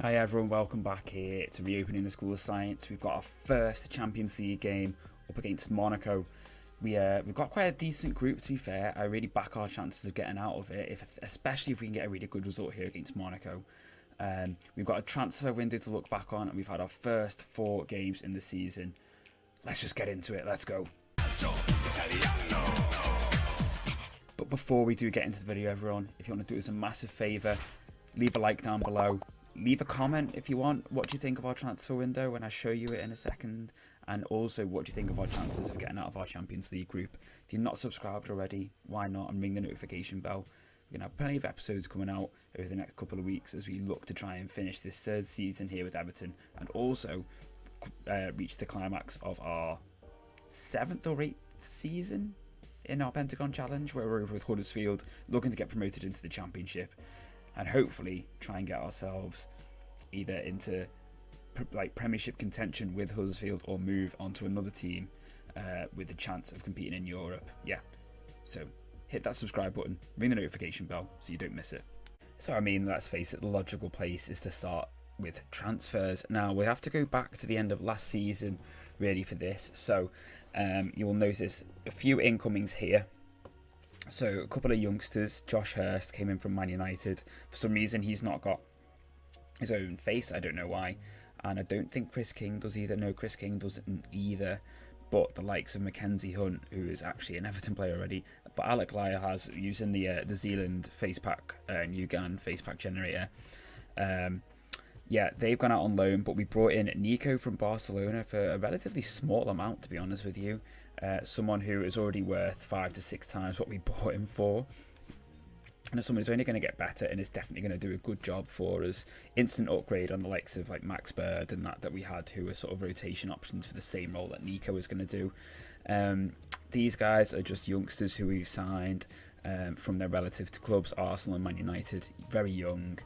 Hi everyone, welcome back here to Reopening the School of Science. We've got our first Champions League game up against Monaco. We've got quite a decent group, to be fair. I really back our chances of getting out of it, especially if we can get a really good result here against Monaco. We've got a transfer window to look back on, and we've had our first 4 games in the season. Let's just get into it, let's go. But before we do get into the video, everyone, if you want to do us a massive favour, leave a like down below. Leave a comment if you want. What do you think of our transfer window when I show you it in a second? And also, what do you think of our chances of getting out of our Champions League group? If you're not subscribed already, why not? And ring the notification bell. We're going to have plenty of episodes coming out over the next couple of weeks as we look to try and finish this 3rd season here with Everton. And also reach the climax of our 7th or 8th season in our Pentagon Challenge, where we're over with Huddersfield, looking to get promoted into the Championship. And hopefully try and get ourselves either into Premiership contention with Huddersfield or move on to another team with the chance of competing in Europe. Yeah, so hit that subscribe button, ring the notification bell so you don't miss it. So I mean, let's face it, the logical place is to start with transfers. Now we have to go back to the end of last season really for this. So you'll notice a few incomings here. So a couple of youngsters. Josh Hurst came in from Man United. For some reason he's not got his own face, I don't know why. And I don't think Chris King does either. No, Chris King doesn't either. But the likes of Mackenzie Hunt, who is actually an Everton player already, but Alec Lyle has, using the Zealand face pack, Nugan face pack generator. Yeah, they've gone out on loan, but we brought in Nico from Barcelona for a relatively small amount, to be honest with you. Someone who is already worth 5 to 6 times what we bought him for. And someone who's only going to get better and is definitely going to do a good job for us. Instant upgrade on the likes of like Max Bird and that we had, who were sort of rotation options for the same role that Nico was going to do. These guys are just youngsters who we've signed from their relative clubs, Arsenal and Man United. Very young.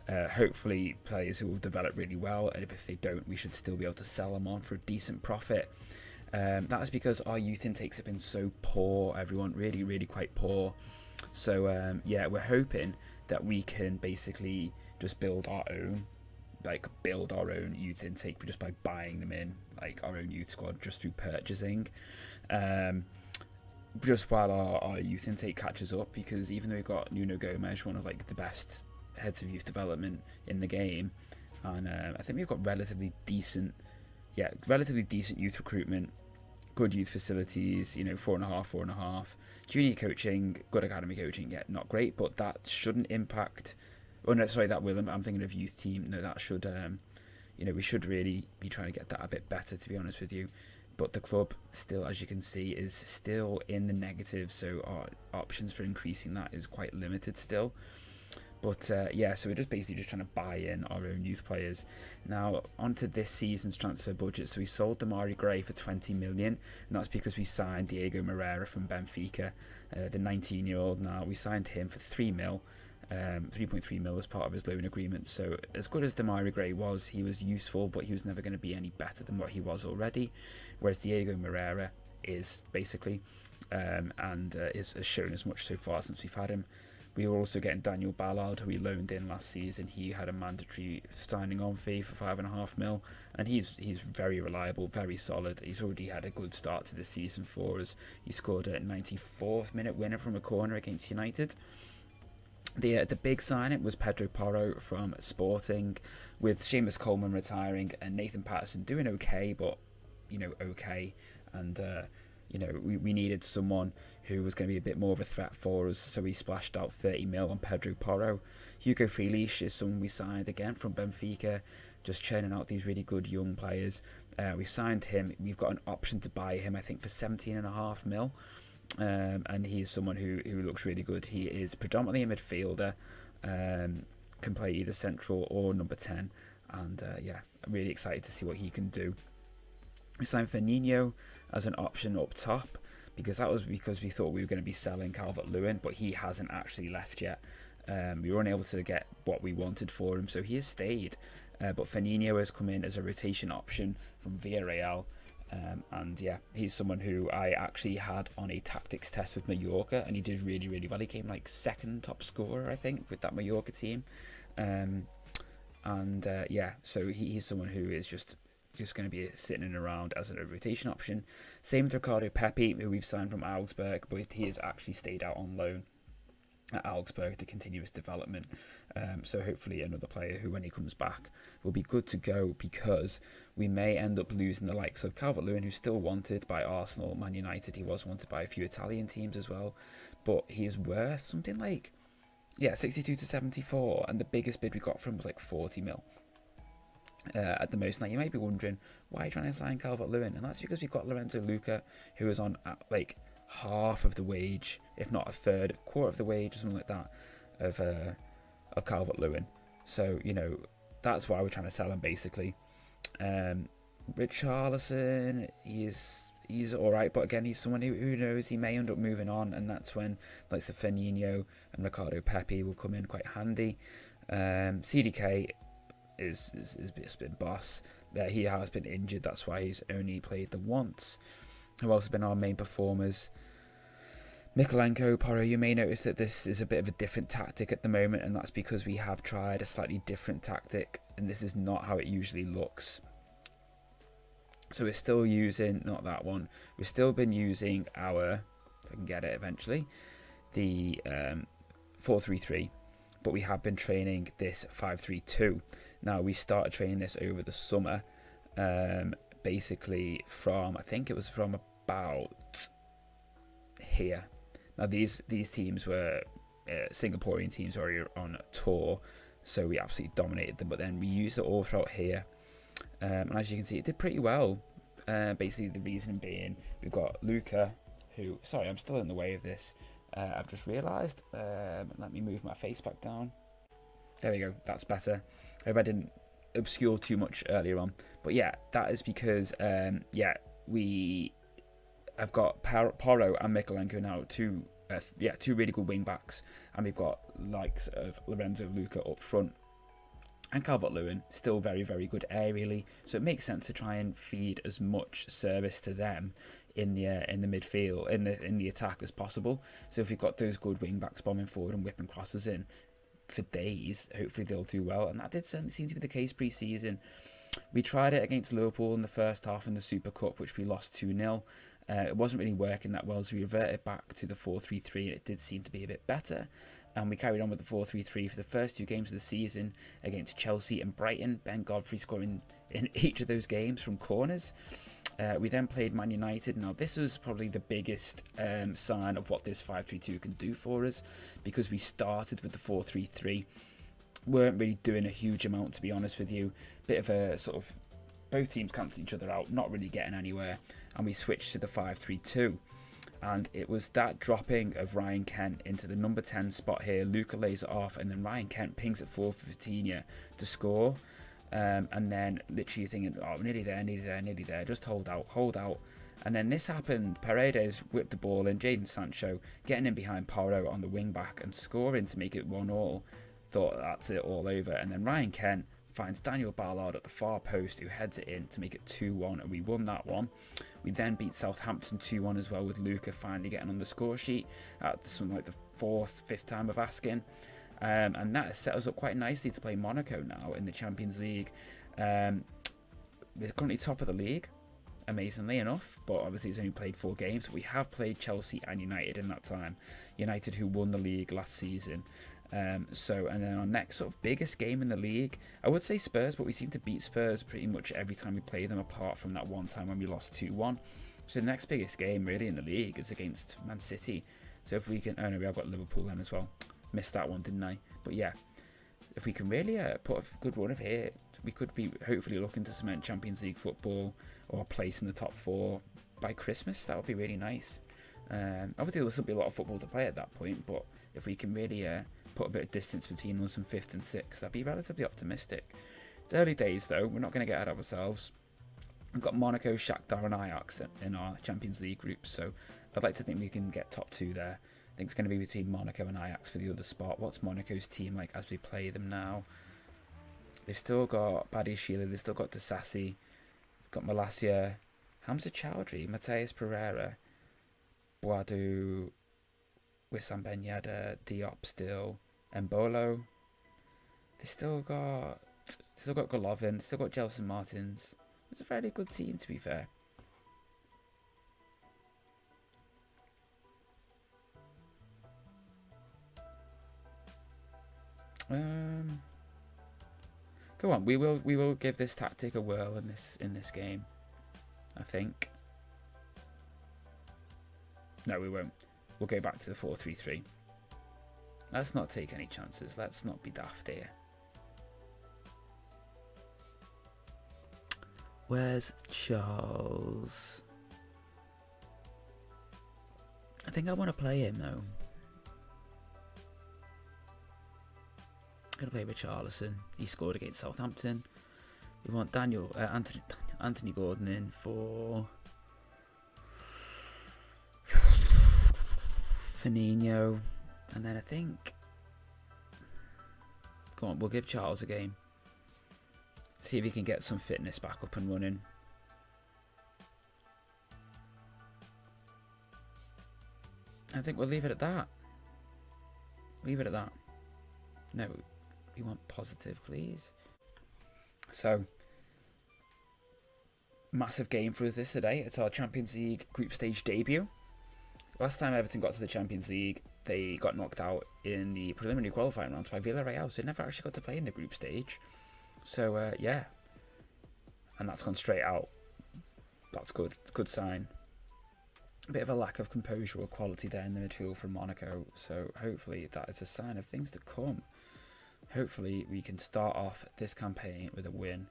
Hopefully players who will develop really well, and if they don't, we should still be able to sell them on for a decent profit. That is because our youth intakes have been so poor, everyone, really quite poor. So yeah, we're hoping that we can basically just build our own youth intake just by buying them in, like our own youth squad, just through purchasing. Just while our youth intake catches up, because even though we've got Nuno Gomes, one of like the best heads of youth development in the game, and I think we've got relatively decent youth recruitment, good youth facilities, 4.5. Junior coaching, good academy coaching, yeah, not great, but that shouldn't impact. Oh no, sorry, that will. I'm thinking of youth team. No, that should. We should really be trying to get that a bit better, to be honest with you. But the club still, as you can see, is still in the negative, so our options for increasing that is quite limited still. But yeah, so we're just basically trying to buy in our own youth players. Now, onto this season's transfer budget. So we sold Damari Gray for 20 million, and that's because we signed Diego Moreira from Benfica, the 19-year-old now. We signed him for 3 mil, 3.3 mil as part of his loan agreement. So as good as Damari Gray was, he was useful, but he was never going to be any better than what he was already. Whereas Diego Moreira is, basically, and has shown as much so far since we've had him. We were also getting Daniel Ballard, who we loaned in last season. He had a mandatory signing on fee for 5.5 mil, and he's very reliable, very solid. He's already had a good start to this season for us. He scored a 94th minute winner from a corner against United. The big signing was Pedro Porro from Sporting, with Seamus Coleman retiring and Nathan Patterson doing okay, but okay. And we needed someone who was going to be a bit more of a threat for us, so we splashed out 30 mil on Pedro Porro. Hugo Felice is someone we signed again from Benfica, just churning out these really good young players. We've signed him. We've got an option to buy him, I think, for 17.5 mil. And he's someone who looks really good. He is predominantly a midfielder, can play either central or number 10, and yeah, I'm really excited to see what he can do. We signed Firmino as an option up top, because we thought we were going to be selling Calvert-Lewin, but he hasn't actually left yet. We were unable to get what we wanted for him, so he has stayed. But Firmino has come in as a rotation option from Villareal. And yeah, he's someone who I actually had on a tactics test with Mallorca, and he did really well. He came like second top scorer, I think, with that Mallorca team. And so he's someone who is just going to be sitting around as a rotation option. Same with Ricardo Pepe, who we've signed from Augsburg, but he has actually stayed out on loan at Augsburg to continue his development. So hopefully another player who, when he comes back, will be good to go, because we may end up losing the likes of Calvert-Lewin, who's still wanted by Arsenal, Man United. He was wanted by a few Italian teams as well, but he is worth something like 62 to 74, and the biggest bid we got from was like 40 mil. At the most. Now you might be wondering, why are you trying to sign Calvert-Lewin? And that's because we've got Lorenzo Luca, who is on like half of the wage, if not a third, quarter of the wage, or something like that, of Calvert-Lewin. So that's why we're trying to sell him, basically. Richarlison, he's all right, but again, he's someone who knows, he may end up moving on, and that's when like Firmino and Ricardo Pepe will come in quite handy. CDK is been boss. He has been injured, that's why he's only played the once. Who else have been our main performers? Mykolenko, Porro. You may notice that this is a bit of a different tactic at the moment, and that's because we have tried a slightly different tactic, and this is not how it usually looks. So we're still using, not that one, we've still been using our, if I can get it eventually, the 4-3-3, but we have been training this 5-3-2. Now, we started training this over the summer, basically from, I think it was from about here. Now, these teams were Singaporean teams were on tour, so we absolutely dominated them, but then we used it all throughout here. And as you can see, it did pretty well. Basically, the reason being, we've got Luca, who, sorry, I'm still in the way of this. I've just realised. Let me move my face back down. There we go, that's better. I hope I didn't obscure too much earlier on. But yeah, that is because, we have got Porro and Mykolenko now, two really good wing backs. And we've got likes of Lorenzo Luca up front. And Calvert-Lewin, still very, very good aerially. So it makes sense to try and feed as much service to them in the midfield, in the attack as possible. So if we've got those good wing backs bombing forward and whipping crosses in for days, hopefully they'll do well. And that did certainly seem to be the case pre-season. We tried it against Liverpool in the first half in the Super Cup, which we lost 2-0. It wasn't really working that well, so we reverted back to the 4-3-3, and it did seem to be a bit better. And we carried on with the 4-3-3 for the first two games of the season against Chelsea and Brighton. Ben Godfrey scoring in each of those games from corners. We then played Man United. Now, this was probably the biggest sign of what this 5-3-2 can do for us, because we started with the 4-3-3. Weren't really doing a huge amount, to be honest with you. Bit of a sort of, both teams cancelled each other out, not really getting anywhere. And we switched to the 5-3-2. And it was that dropping of Ryan Kent into the number 10 spot here. Luca lays it off, and then Ryan Kent pings it forward for Vitinha to score. And then literally thinking, oh, nearly there. Just hold out. And then this happened. Paredes whipped the ball in. Jadon Sancho getting in behind Porro on the wing back and scoring to make it 1-1. Thought that's it, all over. And then Ryan Kent finds Daniel Ballard at the far post, who heads it in to make it 2-1, and we won that one. We then beat Southampton 2-1 as well, with Luca finally getting on the score sheet at something like the fifth time of asking. And that has set us up quite nicely to play Monaco now in the Champions League. We're currently top of the league, amazingly enough, but obviously it's only played 4 games. We have played Chelsea and United in that time. United, who won the league last season. And then our next sort of biggest game in the league, I would say Spurs, but we seem to beat Spurs pretty much every time we play them, apart from that one time when we lost 2-1. So the next biggest game really in the league is against Man City. So if we can, oh no, we have got Liverpool then as well. Missed that one, didn't I? But yeah, if we can really put a good run of here, we could be hopefully looking to cement Champions League football or a place in the top 4 by Christmas. That would be really nice. Obviously there'll still be a lot of football to play at that point, but if we can really put a bit of distance between us and 5th and 6th, I'd be relatively optimistic. It's early days though, we're not going to get ahead of ourselves. We've got Monaco, Shakhtar and Ajax in our Champions League group, so I'd like to think we can get top 2 there. I think it's going to be between Monaco and Ajax for the other spot. What's Monaco's team like as we play them now? They've still got Badiashile, they've still got Disasi, got Malacia, Hamza Chowdhury, Mateus Pereira, Boadu, Wissam Ben Yedder, Diop still, Embolo. They still got Golovin, still got Gelson Martins. It's a very good team, to be fair. Go on, we will give this tactic a whirl in this game, I think. No, we won't. We'll go back to the 4-3-3. Let's not take any chances. Let's not be daft here. Where's Charles? I think I want to play him though. I'm going to play with Richarlison. He scored against Southampton. We want Anthony Gordon in for Firmino. And then I think... Go on, we'll give Charles a game. See if he can get some fitness back up and running. I think we'll leave it at that. Leave it at that. No, we want positive, please. So, massive game for us this today. It's our Champions League group stage debut. Last time Everton got to the Champions League, they got knocked out in the preliminary qualifying rounds by Villareal, so they never actually got to play in the group stage. So, yeah. And that's gone straight out. That's good. Good sign. A bit of a lack of composure or quality there in the midfield from Monaco. So, hopefully, that is a sign of things to come. Hopefully, we can start off this campaign with a win.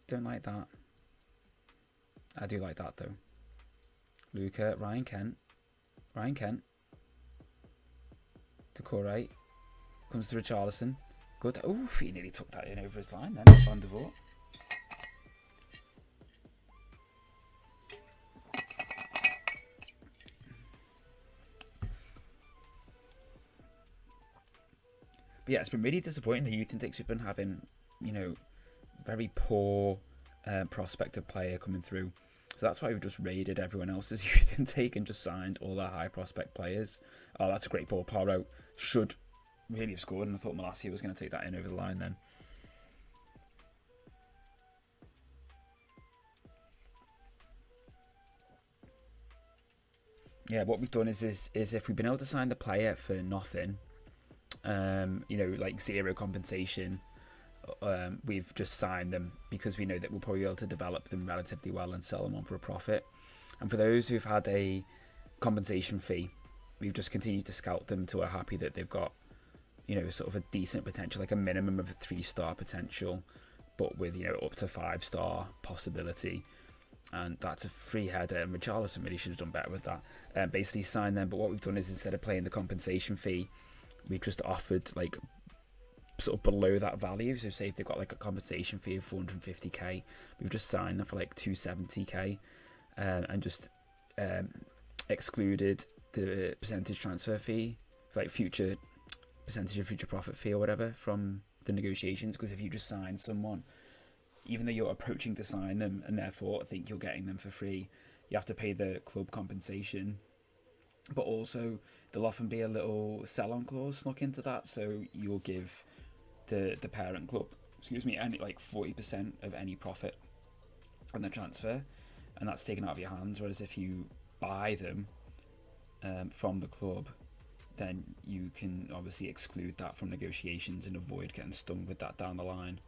Don't like that. I do like that though. Luca, Ryan Kent. Decore. Comes to Richarlison. Good. Oof, he nearly took that in over his line then. Van der Voort. But yeah, it's been really disappointing. The youth intakes we've been having, you know, very poor prospective player coming through. So that's why we've just raided everyone else's youth intake and just signed all their high prospect players. Oh, that's a great ball. Porro should really have scored, and I thought Malacia was going to take that in over the line then. Yeah, what we've done is if we've been able to sign the player for nothing, you know, like zero compensation, we've just signed them because we know that we'll probably be able to develop them relatively well and sell them on for a profit. And for those who've had a compensation fee, we've just continued to scout them till we're happy that they've got, you know, sort of a decent potential, like a minimum of a 3-star potential, but with, you know, up to 5-star possibility. And that's a free header, and Richarlison really should have done better with that. Basically signed them, but what we've done is instead of paying the compensation fee, we've just offered like sort of below that value. So say if they've got like a compensation fee of 450k, we've just signed them for like 270k, and just excluded the percentage transfer fee, like future percentage of future profit fee or whatever from the negotiations. Because if you just sign someone, even though you're approaching to sign them and therefore think you're getting them for free, you have to pay the club compensation. But also there'll often be a little sell-on clause snuck into that, so you'll give the parent club, any like 40% of any profit on the transfer, and that's taken out of your hands. Whereas if you buy them from the club, then you can obviously exclude that from negotiations and avoid getting stung with that down the line.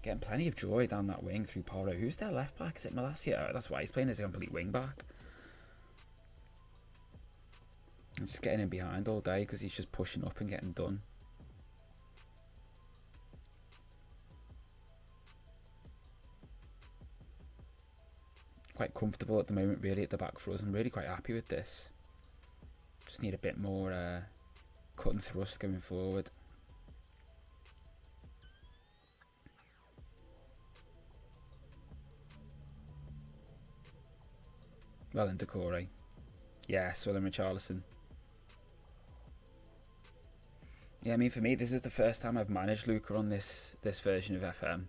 Getting plenty of joy down that wing through Porro. Who's their left back? Is it Malacia? That's why he's playing as a complete wing back. I'm just getting in behind all day because he's just pushing up and getting done. Quite comfortable at the moment, really, at the back for us. I'm really quite happy with this. Just need a bit more cut and thrust going forward. Well in Decore. Yes, well in Richarlison. Yeah, I mean, for me, this is the first time I've managed Luca on this version of FM.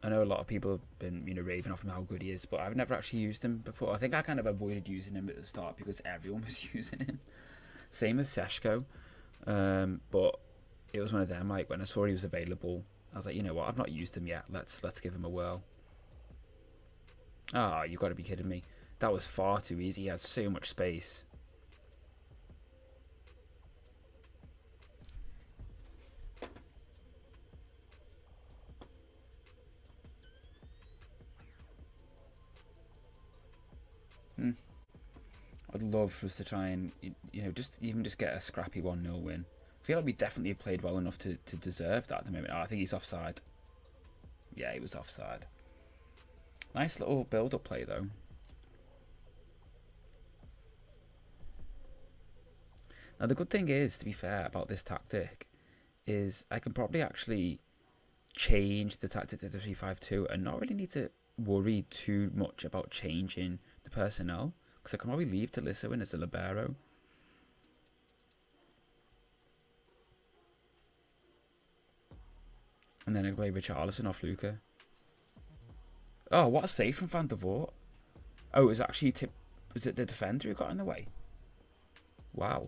I know a lot of people have been, raving off him how good he is, but I've never actually used him before. I think I kind of avoided using him at the start because everyone was using him. Same as Seshko, but it was one of them. Like when I saw he was available, I was like, you know what? I've not used him yet. Let's give him a whirl. Ah, you got to be kidding me! That was far too easy. He had so much space. I'd love for us to try and, just get a scrappy 1-0 win. I feel like we definitely played well enough to deserve that at the moment. Oh, I think he's offside. Yeah, he was offside. Nice little build-up play, though. Now, the good thing is, to be fair, about this tactic, is I can probably actually change the tactic to the 3-5-2 and not really need to worry too much about changing the personnel. Because I can probably leave Tolisso in as a libero. And then I play Richarlison off Luca. Oh, what a save from Van der Voort. Oh, it was actually was it the defender who got in the way? Wow.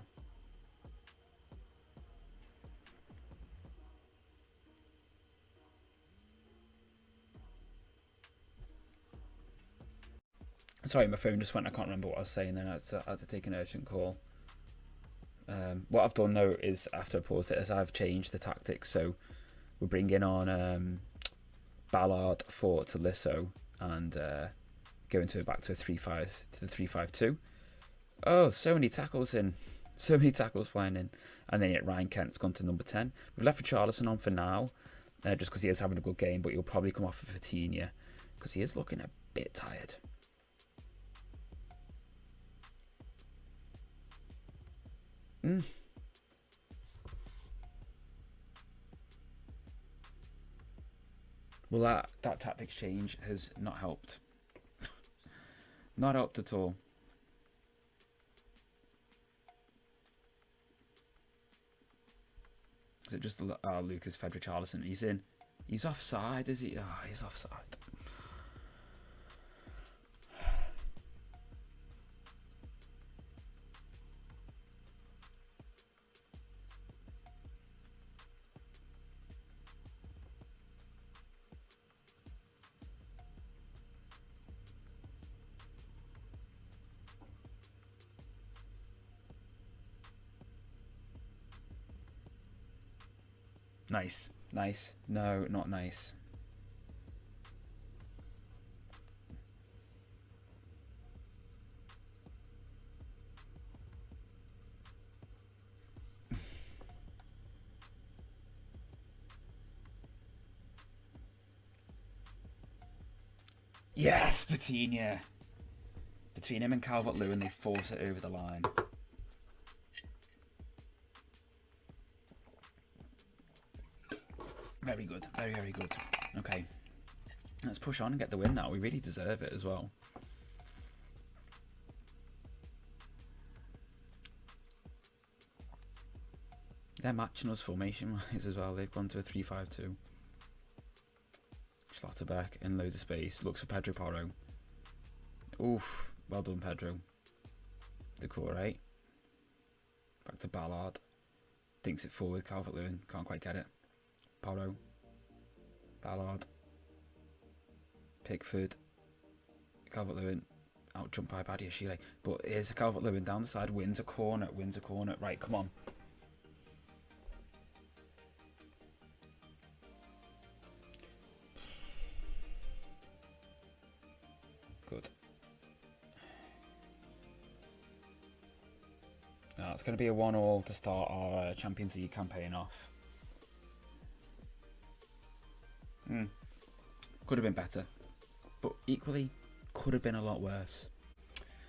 Sorry, my phone just went. I can't remember what I was saying then. I had to take an urgent call. What I've done though is, after I paused it, is I've changed the tactics. So we're bringing on Ballard for Tolisso and going back to a 3-5-2. Oh, so many tackles in. So many tackles flying in. And then Ryan Kent's gone to number 10. We've left Richarlison on for now, just because he is having a good game, but he'll probably come off for Vitinha because he is looking a bit tired. Well, that tactics change has not helped. Not helped at all. Is it just Lucas fed Richarlison? He's in. He's offside, is he? Oh, he's offside. Nice. Nice. No, not nice. Yes, Vitinha. Between him and Calvert-Lewin, they force it over the line. Very good. Very, very good. Okay. Let's push on and get the win now. We really deserve it as well. They're matching us formation-wise as well. They've gone to a 3-5-2. Schlotterbeck in loads of space. Looks for Pedro Porro. Oof. Well done, Pedro. Decore. Back to Ballard. Thinks it forward. Calvert-Lewin. Can't quite get it. Porro. Ballard. Pickford. Calvert-Lewin. Out jump by Badiashile. But here's Calvert-Lewin down the side. Wins a corner. Wins a corner. Right, come on. Good. Now it's going to be a 1-1 to start our Champions League campaign off. Could have been better, but equally could have been a lot worse.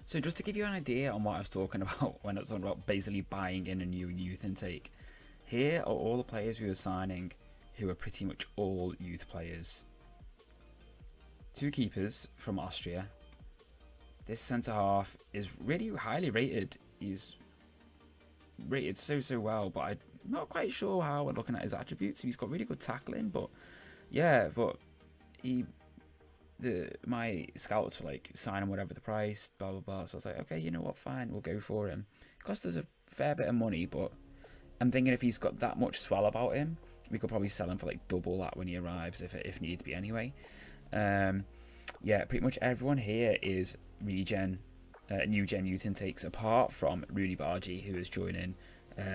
So just to give you an idea on what I was talking about when I was talking about basically buying in a new youth intake, here are all the players we were signing who are pretty much all youth players. 2 keepers from Austria. This centre half is really highly rated. He's rated so well, but I'm not quite sure how we're looking at his attributes. He's got really good tackling, but yeah, but my scouts were like, sign him whatever the price, blah blah blah. So I was like, okay, you know what, fine, we'll go for him. Cost us a fair bit of money, but I'm thinking if he's got that much swell about him, we could probably sell him for like double that when he arrives, if need be anyway. Yeah, pretty much everyone here is new gen youth intakes, apart from Rudy Bargi, who is joining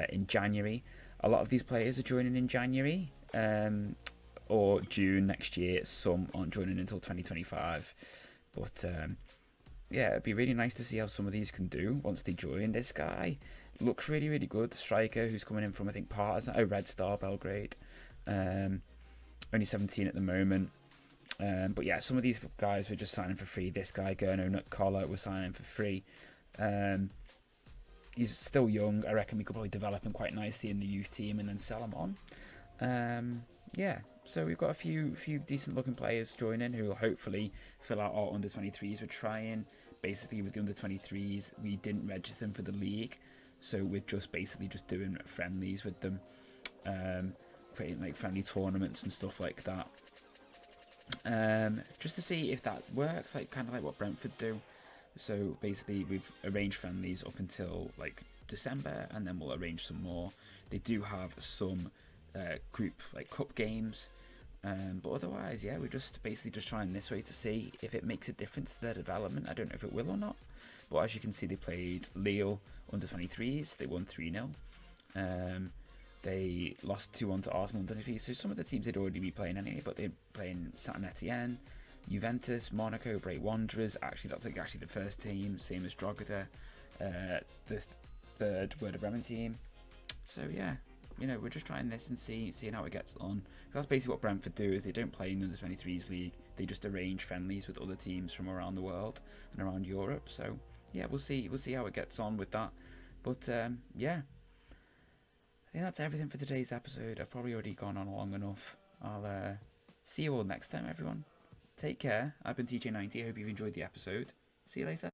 in January. A lot of these players are joining in January or June next year. Some aren't joining until 2025. But yeah, it'd be really nice to see how some of these can do once they join. This guy looks really, really good. Striker who's coming in from, I think, Partizan, Red Star Belgrade. Only 17 at the moment. But yeah, some of these guys were just signing for free. This guy, Gurno Nutcollar, was signing for free. He's still young. I reckon we could probably develop him quite nicely in the youth team and then sell him on. Yeah, so we've got a few decent looking players joining who will hopefully fill out our under 23s. We're trying basically with the under 23s. We didn't register them for the league, so we're just basically just doing friendlies with them, creating like friendly tournaments and stuff like that. Just to see if that works, like kind of like what Brentford do. So basically we've arranged friendlies up until like December, and then we'll arrange some more. They do have some group like cup games, but otherwise, yeah, we're just basically just trying this way to see if it makes a difference to their development. I don't know if it will or not, but as you can see, they played Lille under 23s. They won 3-0. They lost 2-1 to Arsenal under 23s. So some of the teams they'd already be playing anyway, but they're playing Saint Etienne, Juventus, Monaco, Bray Wanderers. Actually, that's like actually the first team, same as Drogheda, the third Werder Bremen team. So yeah, you know, we're just trying this and seeing how it gets on. That's basically what Brentford do, is they don't play in the under-23s league. They just arrange friendlies with other teams from around the world and around Europe. So yeah, we'll see how it gets on with that. But yeah, I think that's everything for today's episode. I've probably already gone on long enough. I'll see you all next time, everyone. Take care. I've been TJ90. I hope you've enjoyed the episode. See you later.